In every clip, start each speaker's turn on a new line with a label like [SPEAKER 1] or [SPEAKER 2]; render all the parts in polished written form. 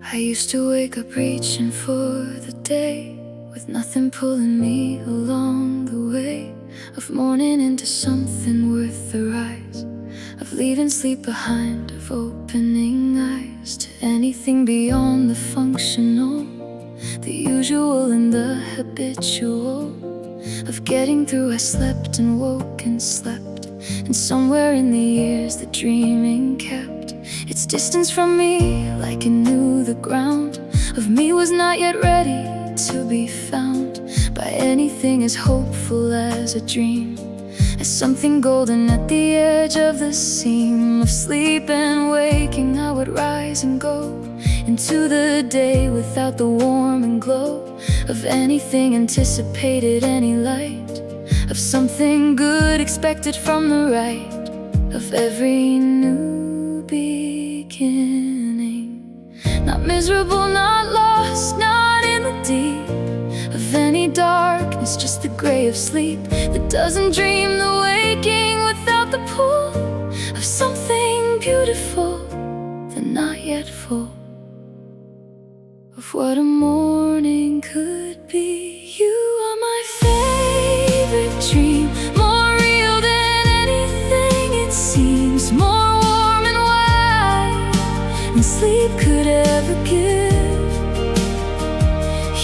[SPEAKER 1] I used to wake up reaching for the day, with nothing pulling me along the way, of morning into something worth the rise, of leaving sleep behind, of opening eyes to anything beyond the functional, the usual and the habitual, of getting through. I slept and woke and slept, and somewhere in the years the dreaming kept its distance from me, like it knew the ground of me was not yet ready to be found by anything as hopeful as a dream, as something golden at the edge of the seam of sleep and waking. I would rise and go into the day without the warmth and glow of anything anticipated, any light of something good expected from the right of every new beginning. Not miserable, not lost, not in the deep of any darkness, just the gray of sleep that doesn't dream the waking without the pull of something beautiful, the not yet full of what a morning could be. You are my favorite dream, more real than anything it seems, more warm and wide than sleep could ever give.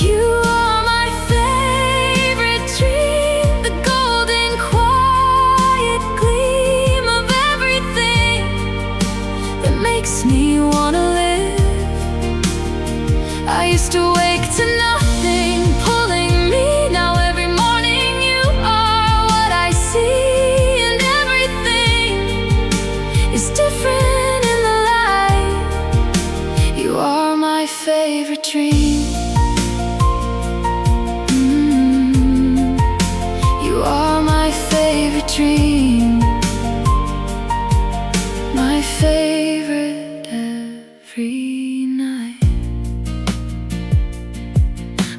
[SPEAKER 1] You are my favorite dream, the golden quiet gleam of everything that makes me wanna live. I used to wake to nothing pulling me. Now every morning you are what I see, and everything is different in the light. You are my favorite dream. You are my favorite dream, my favorite every night.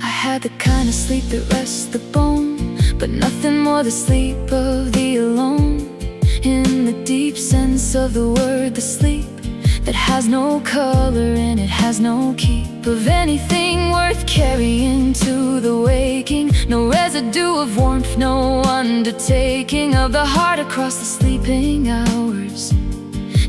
[SPEAKER 1] I had the kind of sleep that rests the bone, but nothing more the sleep of the alone, in the deep sense of the word, the sleep that has no color and it has no keep of anything worth carrying to the waking. No residue of warmth, no undertaking of the heart across the sleeping hours,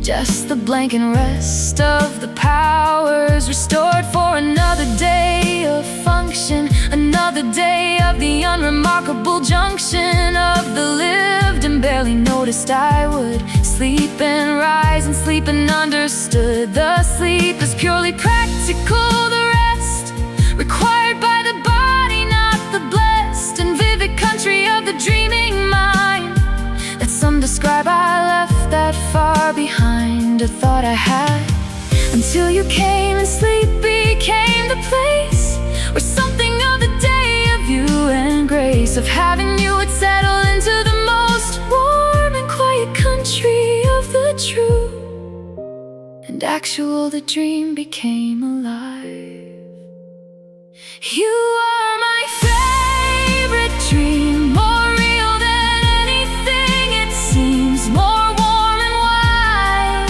[SPEAKER 1] just the blank and rest of the powers restored for another day of function, another day of the unremarkable junction of the lived and barely noticed. I would sleep and rise and sleep and understood the sleep is purely practical, the rest required by the body, not the blessed and vivid country of the dreaming mind that some describe. I left that far behind, a thought I had, until you came and sleep became the place where something of the day of you and grace of having you would settle into the most warm and quiet country of the true and actual. The dream became alive. You are my favorite dream, more real than anything it seems, more warm and wide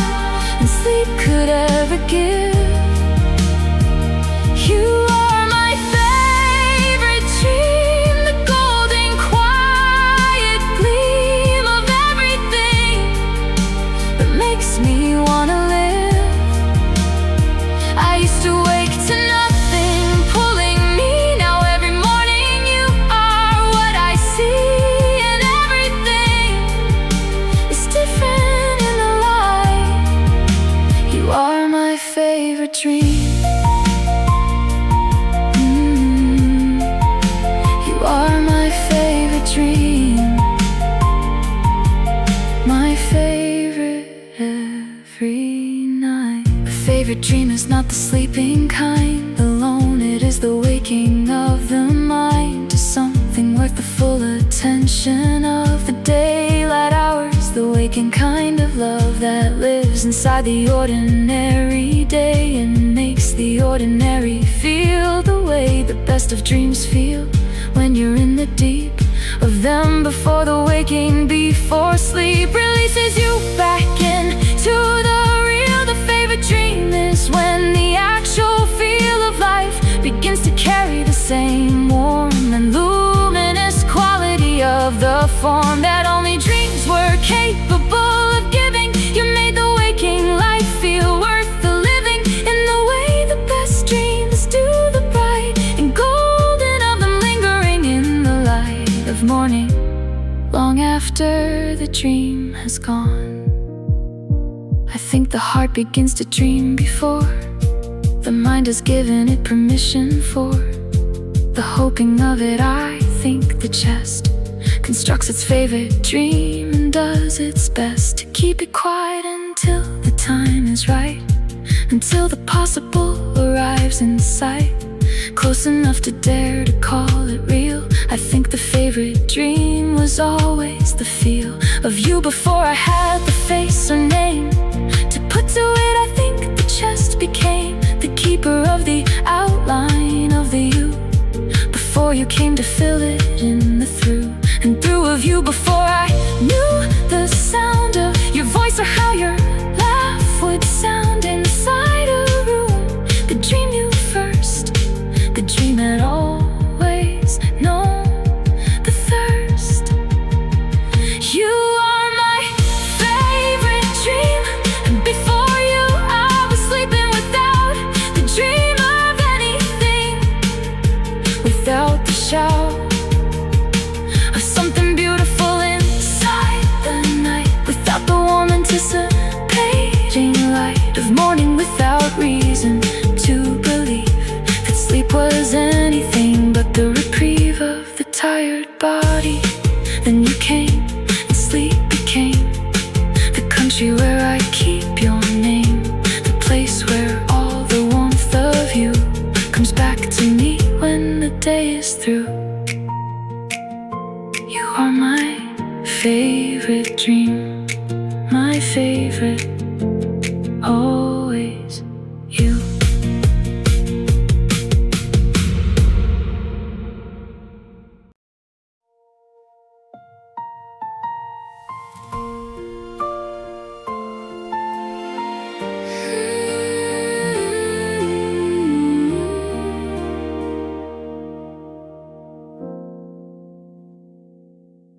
[SPEAKER 1] than sleep could ever give. You are my favorite dream, the golden quiet gleam of everything that makes me wanna live. I used to wake to nothing pulling me. Now every morning you are what I see, and everything is different in the light. You are my favorite dream. You are my favorite dream, my favorite every night. A favorite dream is not the sleeping kind alone, it is the waking of the mind to something worth the full attention of the daylight hours, the waking kind of love that lives inside the ordinary day and makes the ordinary feel the way the best of dreams feel when you're in the deep of them before the waking, before sleep releases you back into the real. The favorite dream is when the actual form that only dreams were capable of giving. You made the waking life feel worth the living, in the way the best dreams do, the bright and golden of them lingering in the light of morning, long after the dream has gone. I think the heart begins to dream before the mind has given it permission for the hoping of it. I think the chest constructs its favorite dream and does its best to keep it quiet until the time is right, until the possible arrives in sight, close enough to dare to call it real. I think the favorite dream was always the feel of you before I had the face or name to put to it. I think the chest became the keeper of the outline of the you, before you came to fill it in the through and through of you, before I knew the sound of your voice or how your laugh would sound inside a room. The dream knew first, the dream had always known the thirst. You are my favorite dream, and before you I was sleeping without the dream of anything, without the shout of something beautiful inside the night, without the warm anticipating light of morning, without reason to believe that sleep was anything but the reprieve of the tired body. Then you came, and sleep became the country where I keep your name, the place where all the warmth of you comes back to me when the day is through. You are my favorite dream, my favorite, always you.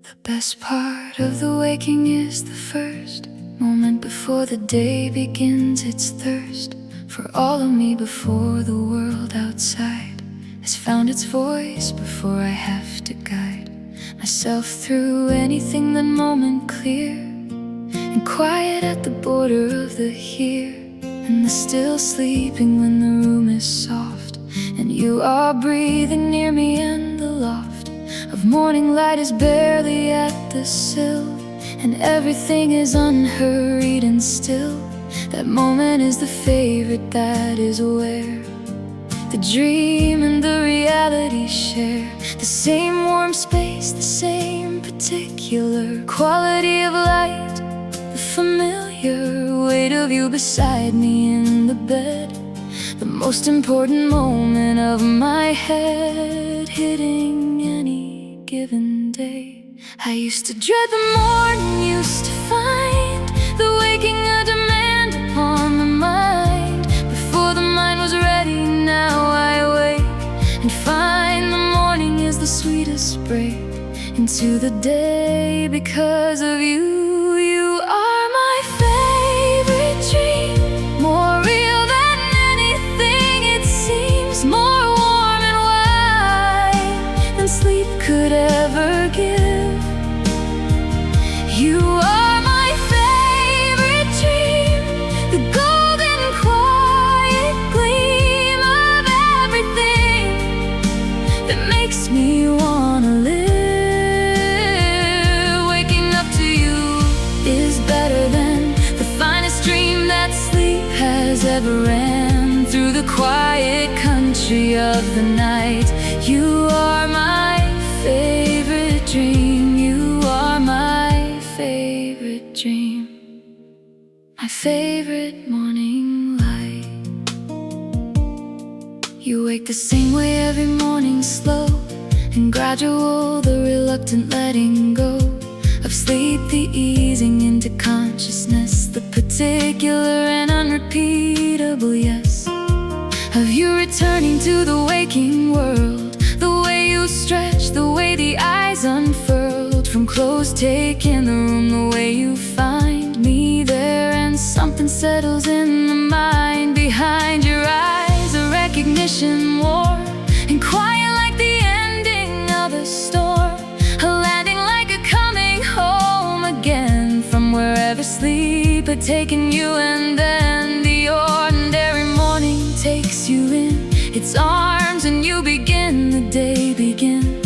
[SPEAKER 1] The best part of the waking is the first moment before the day begins its thirst for all of me, before the world outside has found its voice, before I have to guide myself through anything. That moment clear and quiet at the border of the here and the still sleeping, when the room is soft and you are breathing near me, and the loft of morning light is barely at the sill, and everything is unhurried and still. That moment is the favorite, that is where the dream and the reality share the same warm space, the same particular quality of light, the familiar weight of you beside me in the bed, the most important moment of my head hitting any given day. I used to dread the morning, used to find the waking a demand upon the mind. Before the mind was ready, now I wake and find the morning is the sweetest break into the day because of you. You are my favorite dream, more real than anything it seems, more warm and wide than sleep could ever give. You are my favorite dream, the golden quiet gleam of everything that makes me wanna live. Waking up to you is better than the finest dream that sleep has ever ran through the quiet country of the night. You are my favorite dream, you are my favorite dream, my favorite morning light. You wake the same way every morning, slow and gradual, the reluctant letting go of sleep, the easing into consciousness, the particular and unrepeatable yes of you returning to the waking world. The way you stretch, the way the eyes unfurled from closed clothes, take in the room the way you find me there, and something settles in the mind. Behind your eyes, a recognition warm and quiet like the ending of a storm, a landing like a coming home again from wherever sleep had taken you. And then the ordinary morning takes you in its arms, and you begin, the day begin.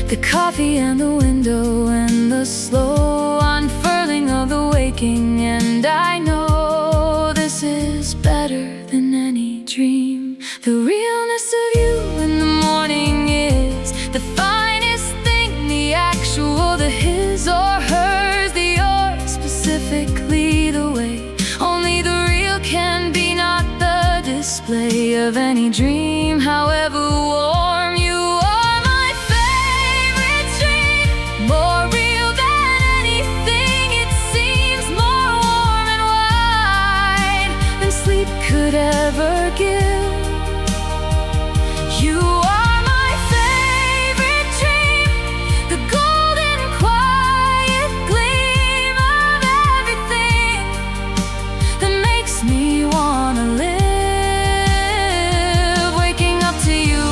[SPEAKER 1] The coffee and the window and the slow unfurling of the waking. And I know this is better than any dream. The realness of you in the morning is the finest thing, the actual, the his or hers, the yours, specifically the way only the real can be, not the display of any dream, however warm. You are my favorite dream, more real than anything. It seems more warm and wide than sleep could ever give. You are my favorite dream, the golden quiet gleam of everything that makes me wanna live. Waking up to you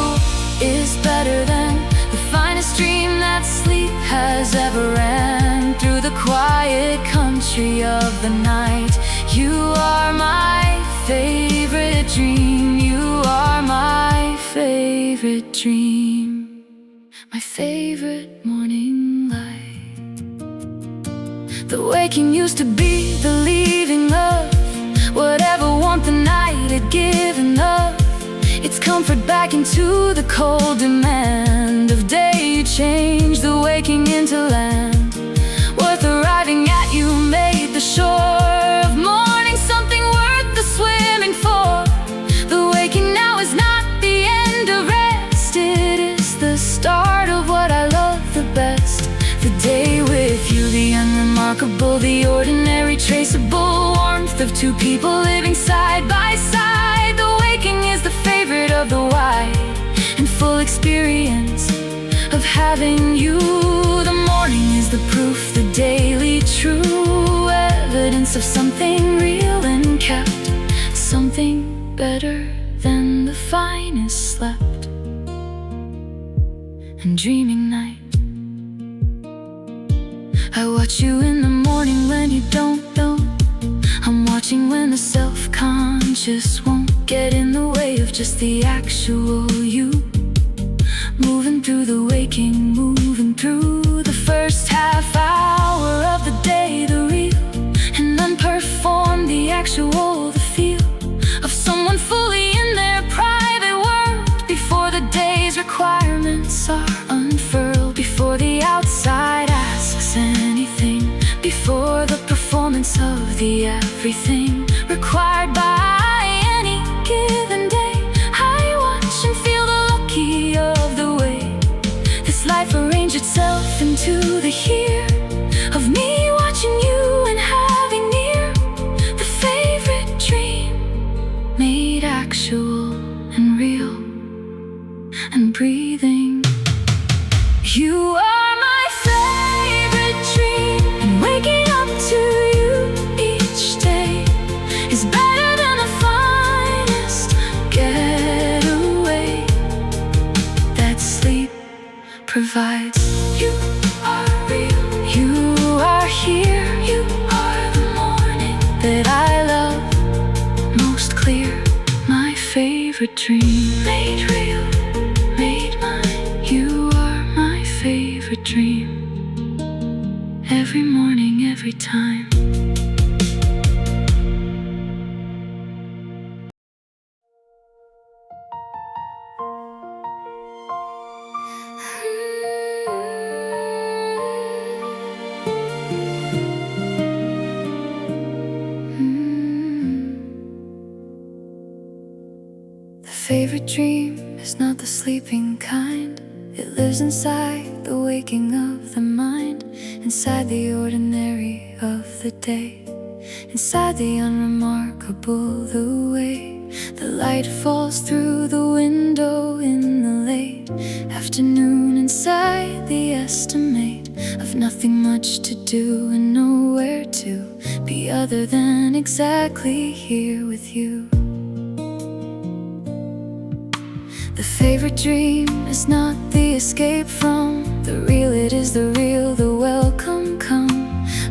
[SPEAKER 1] is better than the finest dream that sleep has ever ran through the quiet country of the night. You are my favorite dream. You are my favorite dream, my favorite morning light. The waking used to be the leaving of whatever warmth the night had given up its comfort back into the cold demand of day. You changed the waking into land worth arriving at. You made the shore of morning something worth the swimming for. The waking now is not the end of rest, it is the start of what I love the best. The day with you, the unremarkable, the ordinary, traceable warmth of two people living side by side. The waking is the favorite of the wide and full experience of having you. The morning is the proof, the daily true evidence of something real and kept, something better than the finest slept and dreaming night. I watch you in the morning when you don't know. I'm watching when the self-conscious won't get in the way of just the actual you. Moving through the waking, moving through the first half hour of the day, the real and unperformed, the actual, the feel of someone fully in their private world before the day's requirements are unfurled, before the outside asks anything, before the performance of the everything required by any given day. I watch and feel the lucky of the way this life arranged itself into the here of me watching you and having near the favorite dream made actual and real and breathing. You are my favorite dream, and waking up to you each day is better than the finest getaway that sleep provides. You are real, you are here, you are the morning that I love most clear. My favorite dream made real, made mine. You are my favorite dream, every morning, every time. The favorite dream is not the sleeping kind. It lives inside the waking of the mind, inside the ordinary of the day, inside the unremarkable, the way the light falls through the window in the late afternoon, inside the estimate of nothing much do and nowhere to be other than exactly here with you. The favorite dream is not the escape from the real, it is the real, the welcome come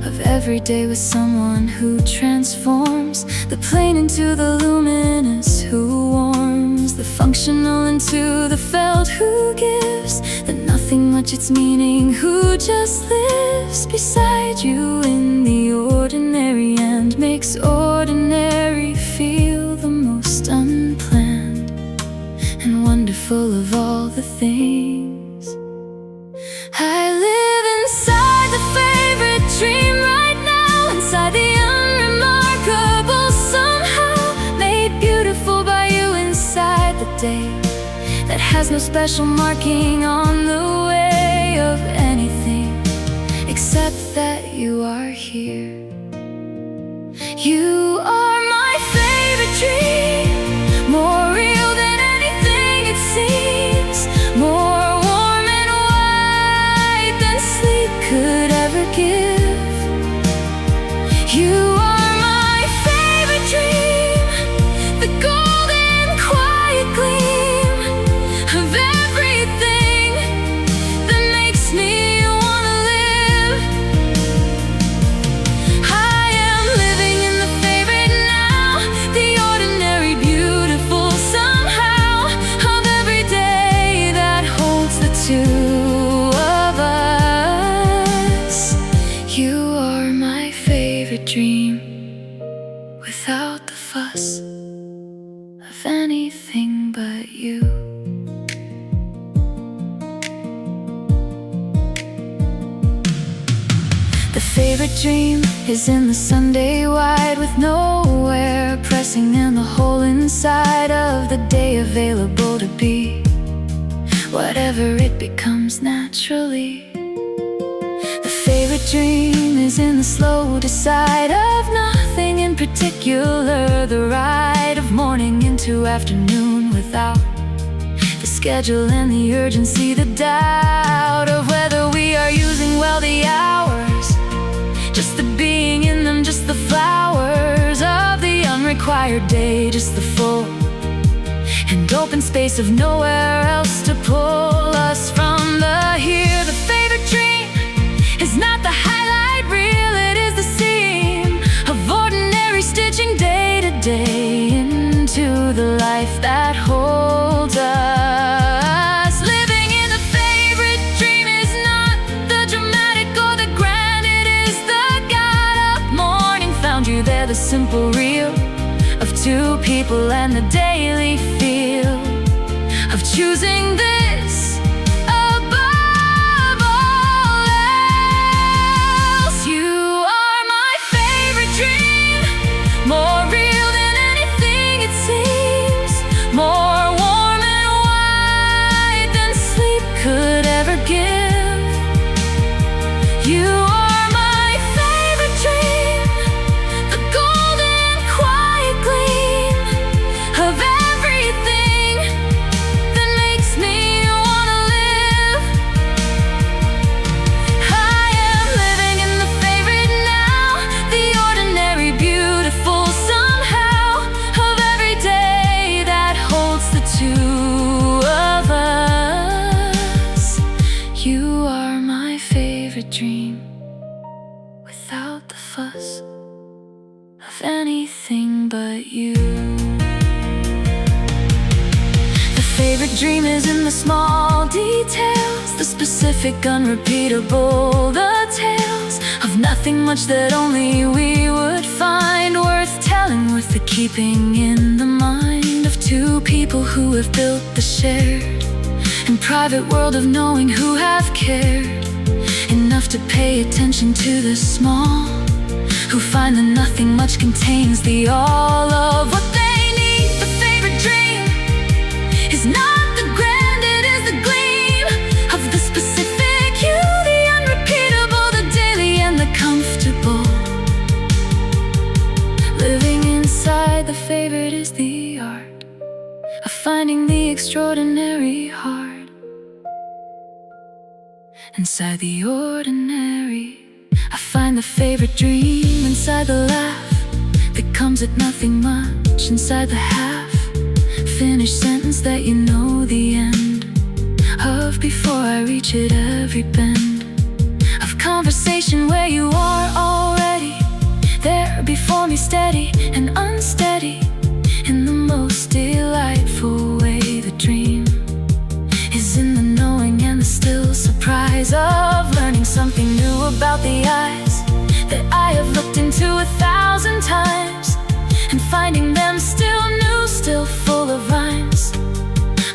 [SPEAKER 1] of every day with someone who transforms the plain into the luminous, who warms the functional into the felt, who gives the nothing much its meaning, who just lives beside you in the ordinary and makes ordinary feel the most unplanned and wonderful of all the things. I live inside the favorite dream right now, inside the unremarkable, somehow made beautiful by you, inside the day that has no special marking on the way of anything except that you are here. You are my favorite dream, more real than anything it seems, more warm and white than sleep could ever give. You are my favorite dream, the golden quiet gleam of everything that makes me wanna live. I am living in the favorite now, the ordinary beautiful somehow of every day that holds the two of us. You are my favorite dream, without the fuss of anything but you. The favorite dream is in the Sunday wide, with nowhere pressing in the hole inside of the day, available to be whatever it becomes naturally. The favorite dream is in the slow decide of nothing in particular, the ride of morning into afternoon without the schedule and the urgency, the doubt of whether we are using well the hours, just the being in them, just the flowers of the unrequired day, just the full and open space of nowhere else to pull us from the here. The favorite dream is not the highlight reel, it is the seam of ordinary stitching day to day into the life that holds us. Living in the favorite dream is not the dramatic or the grand, it is the got up morning found you there, the simple real of two people and the daily feel of choosing this above all else. You are my favorite dream, more real than anything it seems, more warm and white than sleep could ever give. You are my favorite dream, the golden quiet gleam of everything that makes me wanna live. I am living in the favorite now, the ordinary beautiful somehow of every day that holds the two of us. You are my favorite dream, without the fuss of anything but you. The favorite dream is in the small details, the specific, unrepeatable, the tales of nothing much that only we would find worth telling, worth the keeping in the mind of two people who have built the shared and private world of knowing, who have cared enough to pay attention to the small, who find that nothing much contains the all of what they need. The favorite dream is not the grand, it is the gleam of the specific, you, the unrepeatable, the daily and the comfortable. Living inside the favorite is the art of finding the extraordinary hard inside the ordinary. I find find the favorite dream inside the laugh that comes at nothing much, inside the half finished sentence that you know the end of before I reach it. Every bend of conversation where you are already there before me, steady and unsteady in the most delightful way. The dream is in the knowing and the still surprise of learning something new about the eyes that I have looked into 1,000 times, and finding them still new, still full of rhymes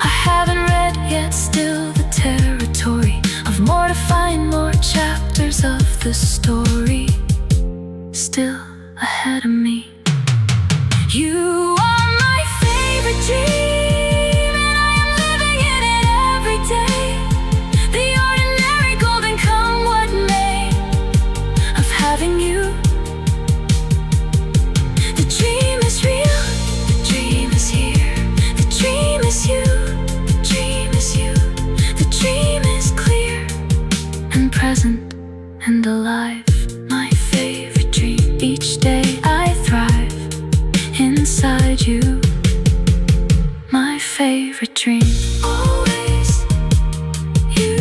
[SPEAKER 1] I haven't read yet, still the territory of more to find, more chapters of the story still ahead of me. You are my favorite dream, and I am living in it every day. The ordinary golden come what may of having you. The dream is real, the dream is here, the dream is you, the dream is you. The dream is clear and present and alive. My favorite dream, each day I thrive inside you. My favorite dream, always you.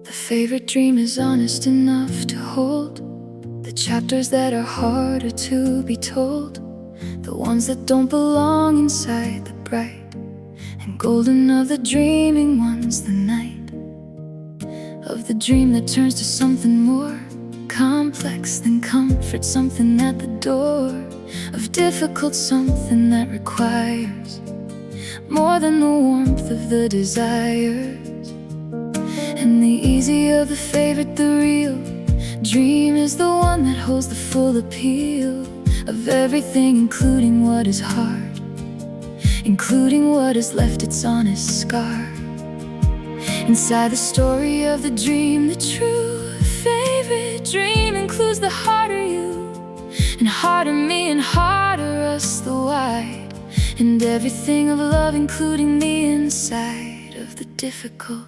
[SPEAKER 1] The favorite dream is honest enough to hold the chapters that are harder to be told, the ones that don't belong inside the bright and golden of the dreaming ones. The night of the dream that turns to something more complex than comfort, something at the door of difficult, something that requires more than the warmth of the desires and the easy of the favorite. The real dream is the one that holds the full appeal of everything, including what is hard, including what has left its honest scar. Inside the story of the dream, the true favorite dream includes the harder you, and harder me, and harder us, the wide, and everything of love, including the inside of the difficult.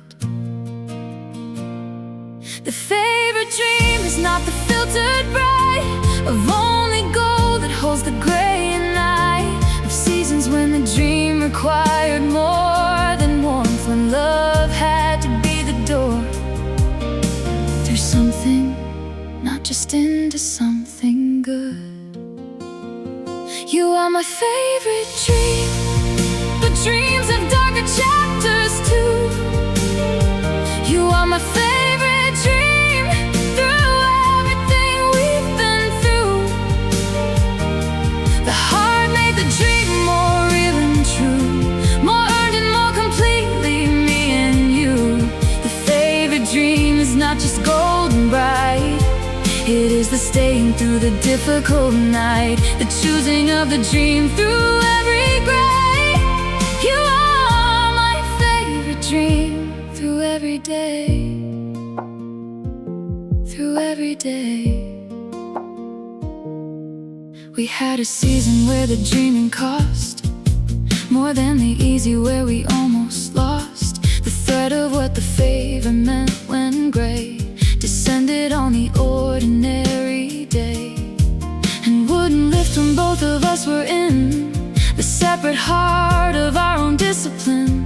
[SPEAKER 1] The favorite dream is not the filtered bright of only gold that holds the gray and night of seasons when the dream required more than warmth, when love had to be the door through something, not just into something good. You are my favorite dream, but dreams have darker chapters too. You are my favorite dream through everything we've been through. The heart made the dream more real and true, more earned and more completely me and you. The favorite dream is not just golden bright, it is the staying through the difficult night, the choosing of the dream through every gray. You are my favorite dream through every day, through every day. We had a season where the dreaming cost more than the easy, where we almost lost the thread of what the favor meant when gray descended on the ordinary day, and wouldn't lift when both of us were in the separate heart of our own discipline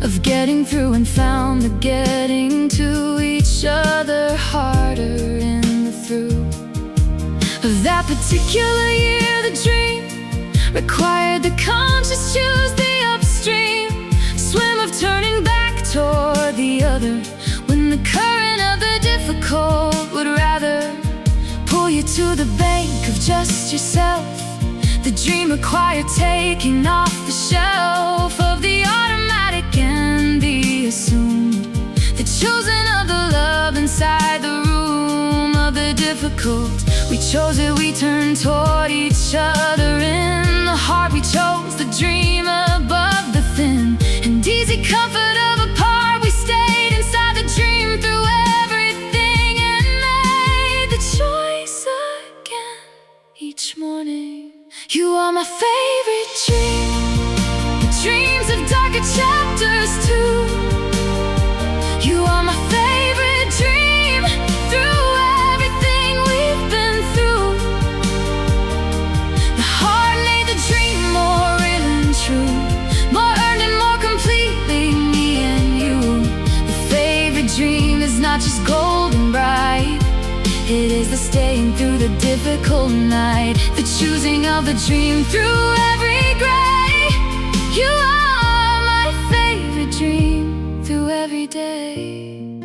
[SPEAKER 1] of getting through, and found the getting to each other harder in the through of that particular year. The dream required the conscious choose the upstream swim of turning back toward the other, when the current of the difficult would rather pull you to the bank of just yourself. The dream required taking off the shelf of the automatic and the assumed, the chosen of the love inside the room of the difficult. We chose it, we turned toward each other in the heart. We chose the dream above the thin and easy comfort of a part. We stayed inside You are my favorite dream, dreams of darker chapters too. You are my favorite dream, through everything we've been through. The heart made the dream more real and true, more earned and more completely me and you. The favorite dream is not just gold and bright, it is the staying through the difficult night, the choosing of the dream through every gray. You are my favorite dream, through every day,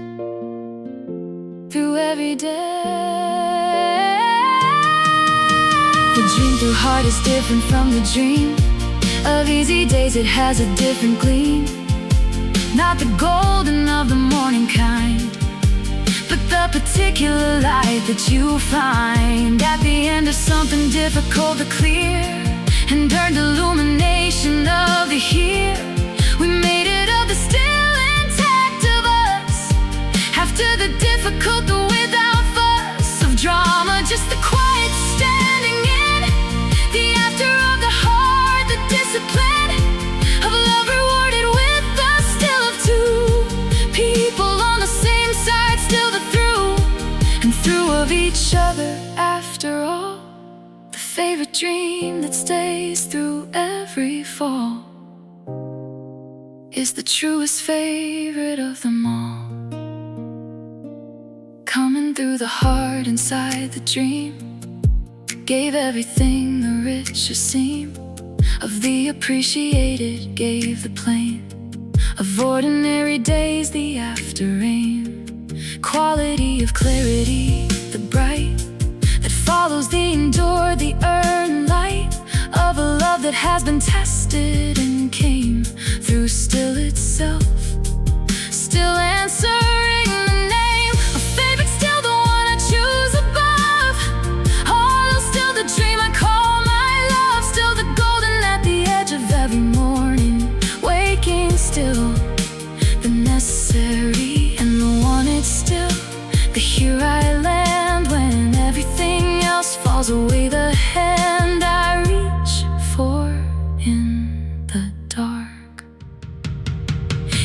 [SPEAKER 1] through every day. The dream through heart is different from the dream of easy days, it has a different gleam. Not the golden of the morning kind, but the particular light that you find at the end of something difficult to clear, and earned illumination of the here. We made it of the still intact of us, after the difficult, the without fuss of drama, just the quiet standing in, the after of the hard, the discipline of love rewarded with the still of two people on the same side, still the through and through of each other. After all, the favorite dream that stays through every fall is the truest favorite of them all. Coming through the heart inside the dream, gave everything the richer seam of the appreciated, gave the plain of ordinary days the after rain, quality of clarity, the bright that follows the endured, the earned light of a love that has been tested and came through still itself, still answering the name of favorite, still the one I choose above. Although still the dream I call my love, still the golden at the edge of every morning, waking still the necessary and the wanted, still the here I land when everything else falls away, the hand I reach for in the dark.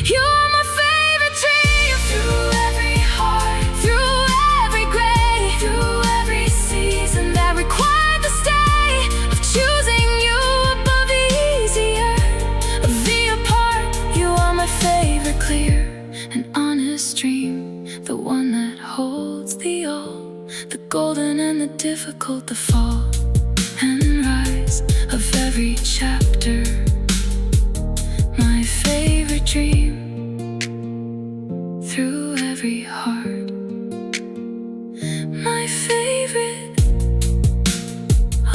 [SPEAKER 1] You are my favorite dream, through every heart, through every gray, through every season that required the stay of choosing you above the easier of the apart. You are my favorite clear and honest dream, the one that holds the all, the golden and the difficult, the fall and rise of every chapter. My favorite dream, through every heart. My favorite,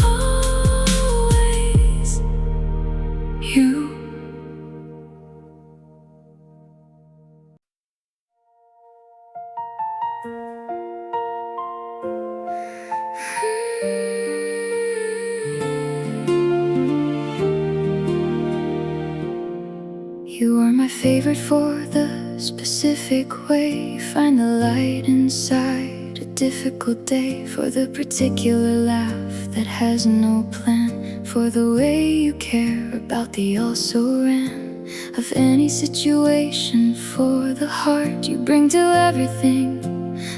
[SPEAKER 1] always you. You are my favorite for the specific way you find the light inside a difficult day, for the particular laugh that has no plan, for the way you care about the also ran of any situation, for the heart you bring to everything.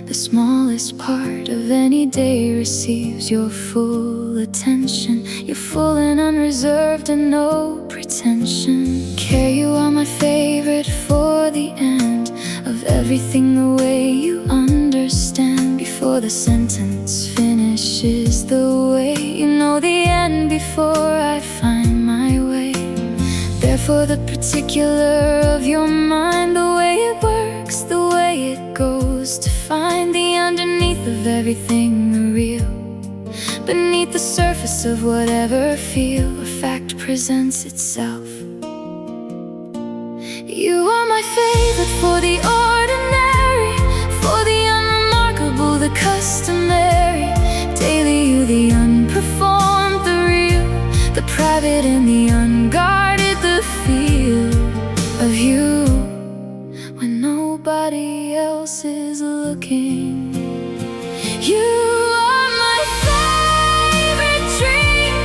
[SPEAKER 1] The smallest part of any day receives your full attention. You're full and unreserved and no pretension. Care, you are my favorite for the end of everything, the way you understand before the sentence finishes, the way you know the end before I find my way. Therefore the particular of your mind, the way it works, the way it goes, to find the underneath of everything, the real, beneath the surface of whatever feel or fact presents itself. You are my favorite for the ordinary, for the unremarkable, the customary. Daily you, the unperformed, the real, the private and the unguarded, the feel of you when nobody else is looking. You are my favorite dream,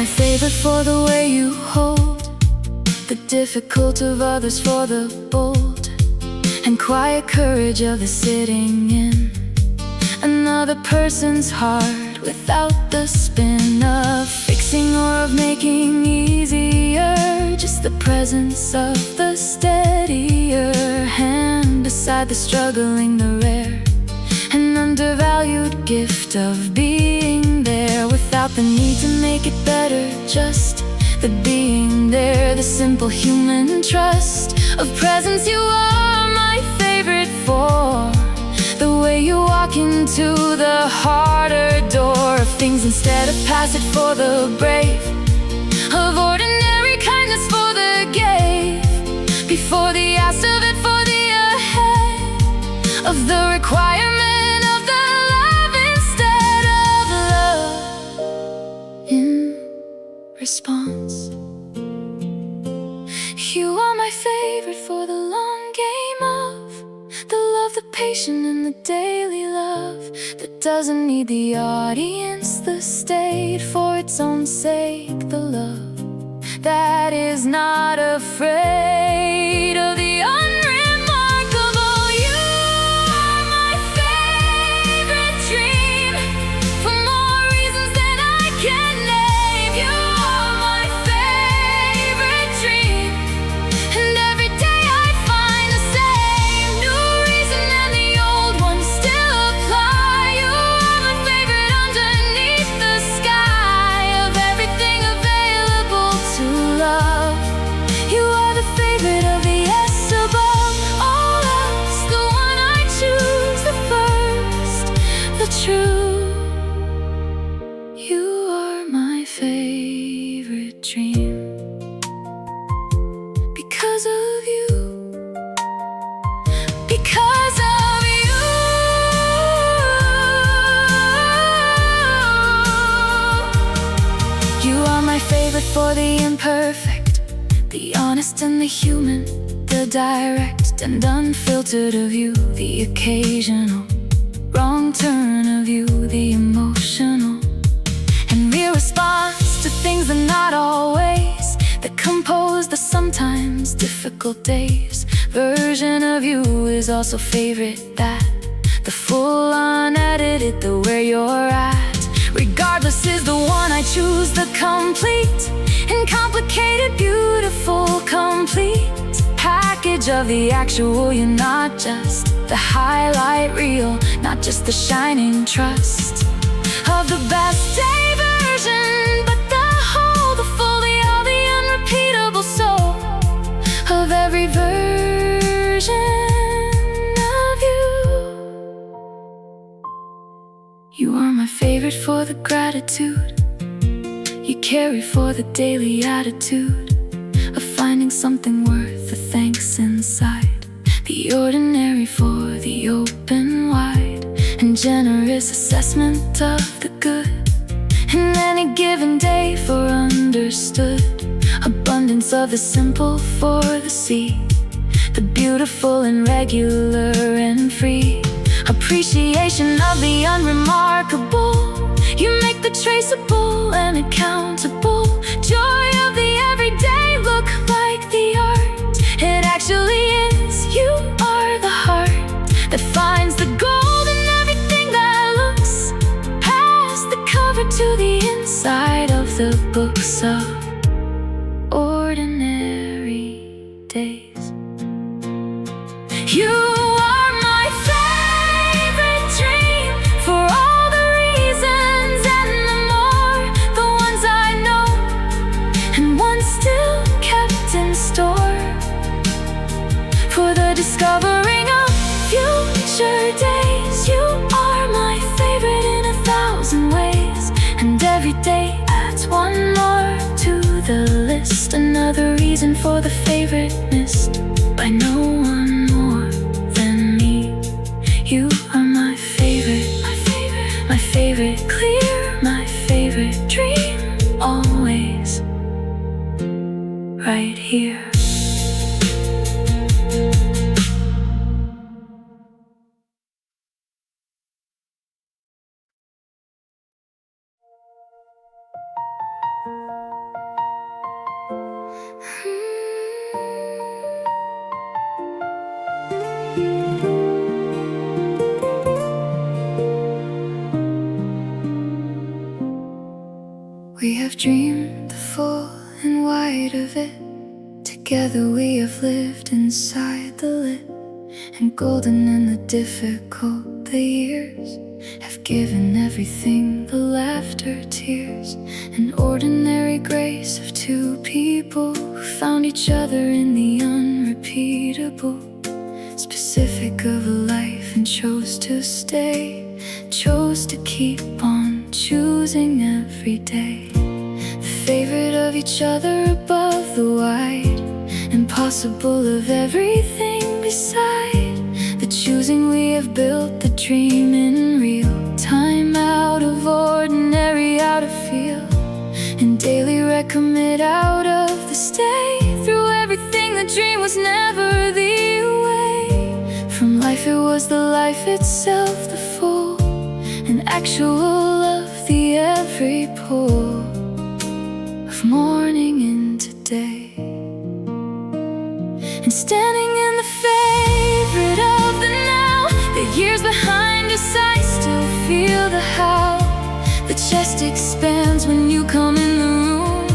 [SPEAKER 1] my favorite for the way you hold the difficult of others, for the bold and quiet courage of the sitting in another person's heart without the spin of fixing or of making easier. Just the presence of the steadier hand beside the struggling, the rare and undervalued gift of being there without the need to make it better. Just the being there, the simple human trust of presence. You are my favorite for the way you walk into the harder door of things instead of pass it for the brave, of ordinary kindness for the gave, before the ask of it for the ahead, of the requirement of the love instead of love in response. You are my favorite for the long game of the love, the patient and the daily love that doesn't need the audience, the state for its own sake. The love that is not afraid of the unremarkable. You are my favorite dream for more reasons than I can name. You are my favorite dream, and every day I find the same new reason, and the old ones still apply. You are my favorite underneath the sky of everything available to love. You are the favorite of the yes above all else, the one I choose, the first, the true. You are my favorite dream because of you, because of you. You are my favorite for the imperfect, the honest and the human, the direct and unfiltered of you, the occasional wrong turn of you, the emotional and real response to things that not always, that compose the sometimes difficult days. Version of you is also favorite, that the full unedited, the where you're at regardless is the one I choose, the complete and complicated, beautiful, complete package of the actual. You're not just the highlight reel, not just the shining trust of the best day version, but the whole, the full, the all, the unrepeatable soul of every version of you. You are my favorite for the gratitude you carry, for the daily attitude of finding something worth the thanks inside, the ordinary for the open wide and generous assessment of the good in any given day, for understood abundance of the simple for the sea, the beautiful and regular and free appreciation of the unremarkable. You make the traceable and accountable joy of the everyday look like the art it actually is. You are the heart that finds the gold in everything that looks past the cover to the inside of the books of ordinary days. You are my favorite dream for all the reasons and the more, the ones I know and ones still kept in store, for the discovering of future days. You are my favorite in 1,000 ways, and every day adds one more to the list, another reason for the favorite missed by no one more than me. You are my favorite, my favorite, my favorite clear, my favorite dream, always right here. We have dreamed the full and wide of it. Together we have lived inside the lit and golden in the difficult. The years have given everything, the laughter, tears, and ordinary grace of two people who found each other in the unrepeatable, specific of a life, and chose to stay, chose to keep on choosing every day. The favorite of each other above the wide, impossible of everything beside. The choosing we have built, the dream in real time, out of ordinary, out of feel, and daily recommit out of the stay. Through everything the dream was never the way. From life it was the life itself, the full and actual love, the every pull of morning into day. And standing in the favorite of the now, the years behind us, I still feel the how. The chest expands when you come in the room,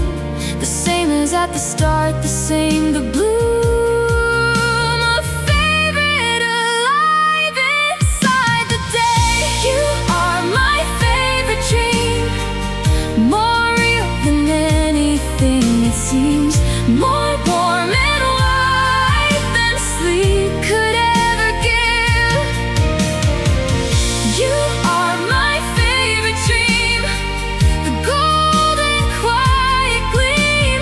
[SPEAKER 1] the same as at the start, the same, the bloom. A favorite alive inside the day. You are my favorite dream, more real than anything it seems, more warm and light than sleep could ever give. You are my favorite dream, the golden quiet gleam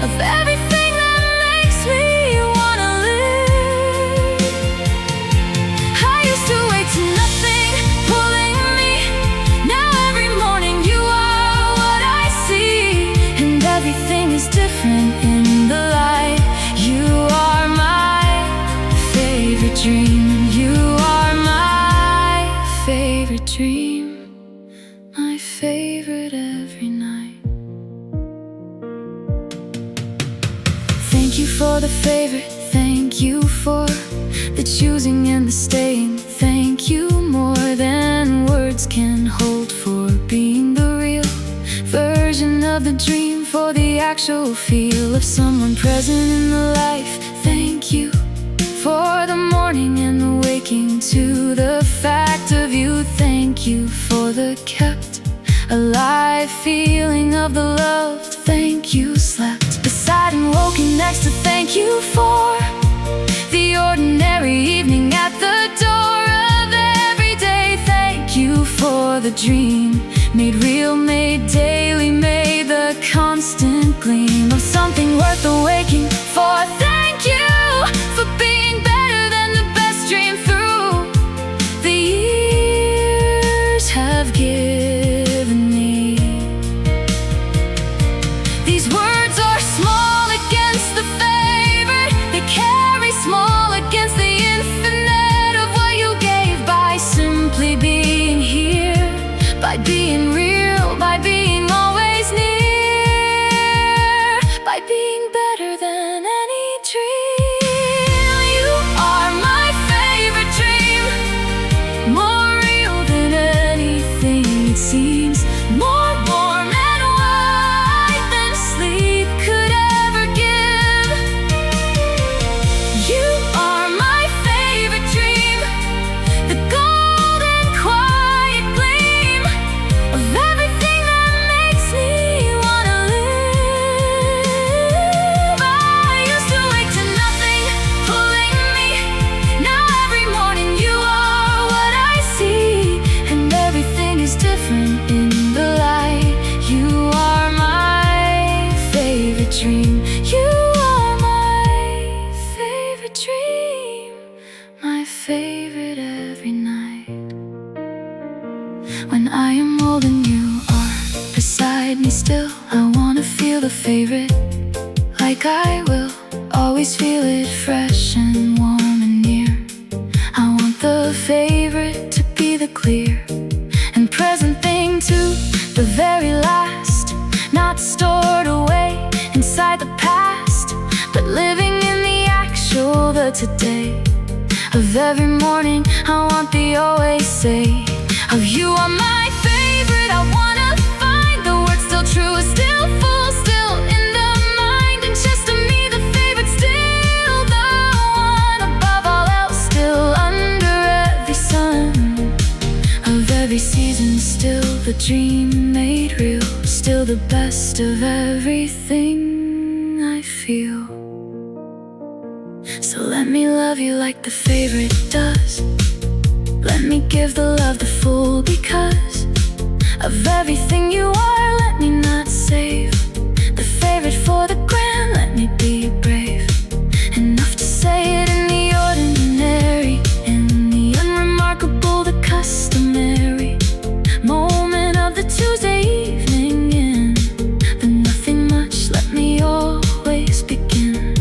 [SPEAKER 1] of everything that makes me wanna live. I used to wait to nothing pulling me, now every morning you are what I see, and everything is different in the light. You are my favorite dream. You are my favorite dream, my favorite every night. Thank you for the favorite, thank you for the choosing and the staying. Thank you more than words can hold, for being the real version of the dream, for the actual feel of someone present in the life. Thank you for the morning and the waking to the fact of you. Thank you for the kept alive feeling of the loved. Thank you slept beside and woken next to. Thank you for the ordinary evening at the door of every day. Thank you for the dream made real, made daily, made the constant gleam of something worth awaking for. Thank you for being better than the best dream through the years have given me. These words are small against the favorite, they carry small against the infinite of what you gave, by simply being here, by being real, by being always near, by being better than any dream. You are my favorite dream, more real than anything it seems, more warm and white than sleep could ever give. You are my favorite dream, the golden quiet gleam of everything that makes me wanna live. I used to wake to nothing pulling me, now every morning you are what I see, and everything is different in the light. You are my favorite dream. You are my favorite dream, my favorite every night. When I am old and you are beside me still, I wanna feel the favorite like I will always feel it, fresh and warm and near. I want the favorite to be the clear and present thing to the very last, not stored away inside the past, but living in the actual, the today of every morning. I want the always say of you are my favorite. I wanna find the words still true dream made real, still the best of everything I feel. So let me love you like the favorite does. Let me give the love the full because of everything you are. Let me not save the favorite for the gram. Let me be brave enough to say it in the ordinary, in the unremarkable, the customary moment of the Tuesday evening, in the nothing much. Let me always begin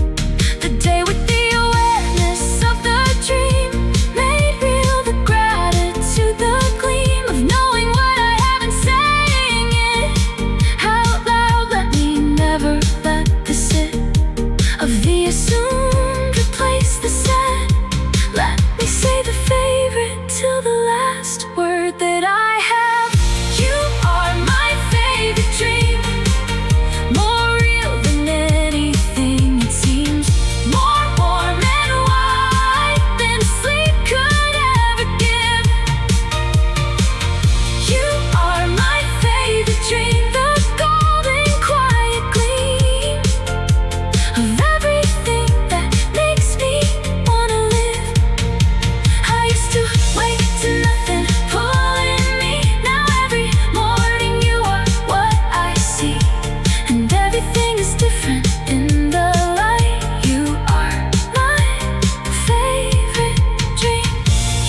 [SPEAKER 1] the day with the awareness of the dream made real, the gratitude, the gleam of knowing what I have and saying it out loud. Let me never let the sit of the assumed replace the said. Let me say the favorite till the last word that I have. You are my favorite dream, more real than anything it seems, more warm and wide than sleep could ever give. You are my favorite dream, the golden quiet gleam of everything that makes me wanna live. I used to wake to nothing pulling me. Now every morning you are what I see, and everything is different in the light. You are my favorite dream.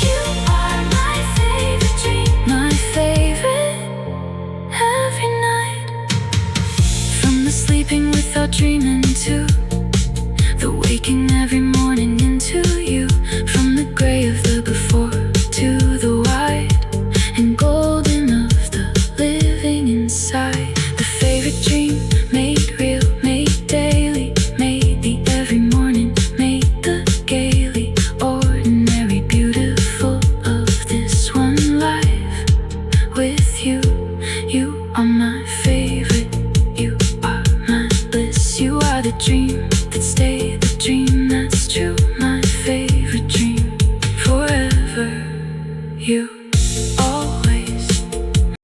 [SPEAKER 1] You are my favorite dream, my favorite every night. From the sleeping without dreaming to the waking every morning into you, from the gray of the before to the white and golden of the living inside. The favorite dream made real, made daily, made the every morning, made the gaily ordinary beautiful of this one life with you. You are my favorite, you are my bliss. You are the dream that stayed, the dream that's true, my favorite dream forever. You